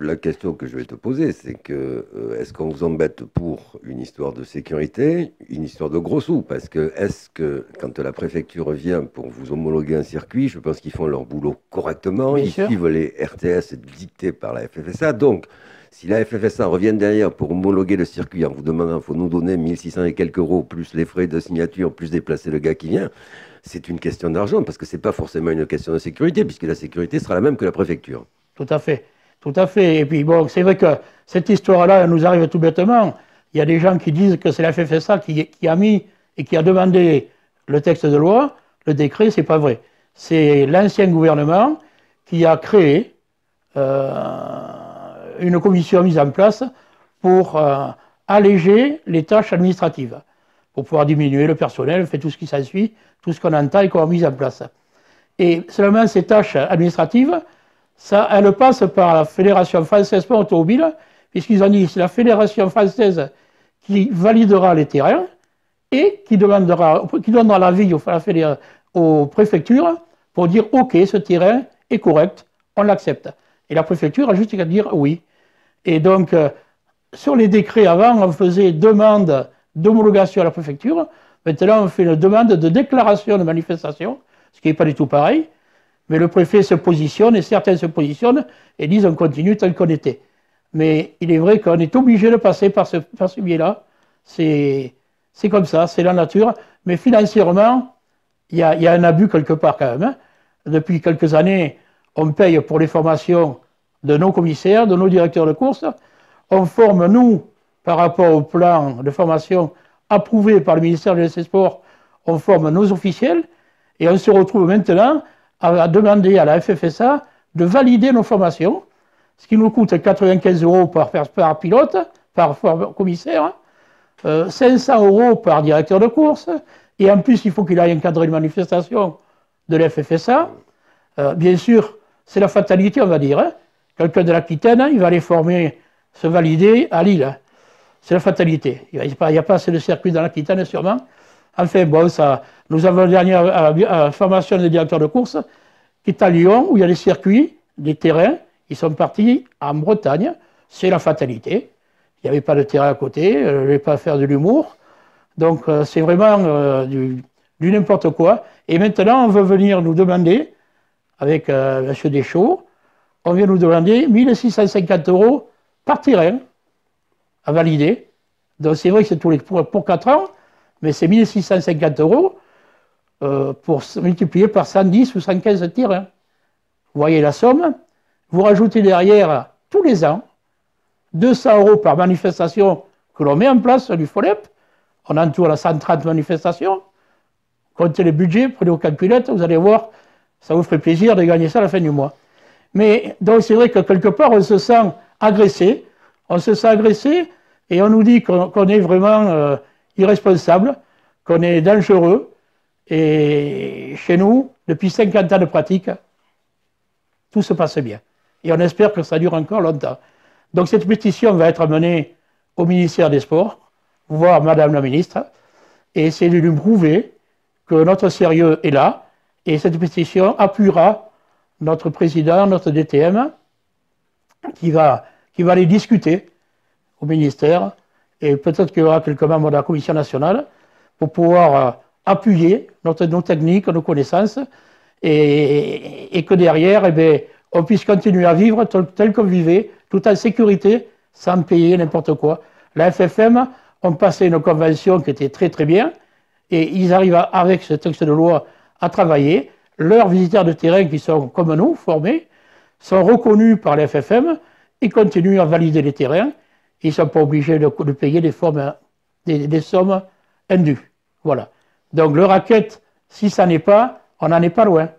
la question que je vais te poser, c'est que est-ce qu'on vous embête pour une histoire de sécurité, une histoire de gros sous? Parce que est-ce que quand la préfecture vient pour vous homologuer un circuit, je pense qu'ils font leur boulot correctement, bien ils sûr. suivent les RTS dictés par la FFSA. Donc, si la FFSA revient derrière pour homologuer le circuit en vous demandant, il faut nous donner 1600 et quelques euros, plus les frais de signature, plus déplacer le gars qui vient, c'est une question d'argent, parce que ce n'est pas forcément une question de sécurité, puisque la sécurité sera la même que la préfecture. Tout à fait. Tout à fait. Et puis, bon, c'est vrai que cette histoire-là, elle nous arrive tout bêtement. Il y a des gens qui disent que c'est la FFSA qui a mis et qui a demandé le texte de loi. Le décret, c'est pas vrai. C'est l'ancien gouvernement qui a créé une commission mise en place pour alléger les tâches administratives, pour pouvoir diminuer le personnel, fait tout ce qui s'ensuit, tout ce qu'on entend et qu'on a mis en place. Et seulement ces tâches administratives, ça, elle passe par la Fédération française pour automobile, puisqu'ils ont dit que c'est la Fédération française qui validera les terrains et qui donnera l'avis aux préfectures pour dire OK, ce terrain est correct, on l'accepte. Et la préfecture a juste qu'à dire oui. Et donc, sur les décrets avant, on faisait demande d'homologation à la préfecture. Maintenant, on fait une demande de déclaration de manifestation, ce qui n'est pas du tout pareil. Mais le préfet se positionne, et certains se positionnent, et disent on continue tel qu'on était. Mais il est vrai qu'on est obligé de passer par ce biais-là. C'est comme ça, c'est la nature. Mais financièrement, il y a un abus quelque part quand même. Hein. Depuis quelques années, on paye pour les formations de nos commissaires, de nos directeurs de course. On forme, nous, par rapport au plan de formation approuvé par le ministère de l'Esport, Sports, on forme nos officiels, et on se retrouve maintenant à demander à la FFSA de valider nos formations, ce qui nous coûte 95 euros par pilote, par commissaire, 500 euros par directeur de course, et en plus, il faut qu'il aille encadrer une manifestation de la FFSA. Bien sûr, c'est la fatalité, on va dire. Hein. Quelqu'un de l'Aquitaine, il va aller former, se valider à Lille. C'est la fatalité. Il n'y a pas assez de circuits dans l'Aquitaine, sûrement. Enfin, bon, ça, nous avons la dernière formation des directeurs de course qui est à Lyon, où il y a des circuits, des terrains. Ils sont partis en Bretagne. C'est la fatalité. Il n'y avait pas de terrain à côté. Je ne vais pas faire de l'humour. Donc, c'est vraiment du n'importe quoi. Et maintenant, on veut venir nous demander, avec M. Deschaux, on vient nous demander 1650 euros par terrain à valider. Donc, c'est vrai que c'est pour 4 ans, mais c'est 1650 euros pour multiplier par 110 ou 115 terrains. Vous voyez la somme. Vous rajoutez derrière, tous les ans, 200 euros par manifestation que l'on met en place du FOLEP. On entoure à 130 manifestations. Comptez les budgets, prenez vos calculettes, vous allez voir, ça vous ferait plaisir de gagner ça à la fin du mois. Mais donc c'est vrai que quelque part, on se sent agressé. On se sent agressé et on nous dit qu'on est vraiment irresponsable, qu'on est dangereux. Et chez nous, depuis 50 ans de pratique, tout se passe bien. Et on espère que ça dure encore longtemps. Donc cette pétition va être menée au ministère des Sports, voir Madame la ministre, et essayer de lui prouver que notre sérieux est là. Et cette pétition appuiera notre président, notre DTM, qui va aller discuter au ministère, et peut-être qu'il y aura quelques membres de la Commission nationale, pour pouvoir appuyer nos techniques, nos connaissances, et que derrière, eh bien, on puisse continuer à vivre tel qu'on vivait, tout en sécurité, sans payer n'importe quoi. La FFM ont passé une convention qui était très très bien, et ils arrivent avec ce texte de loi à travailler. Leurs visiteurs de terrain, qui sont comme nous, formés, sont reconnus par la FFM et continuent à valider les terrains. Ils ne sont pas obligés de payer des sommes indues. Voilà. Donc le racket, si ça n'est pas, on n'en est pas loin.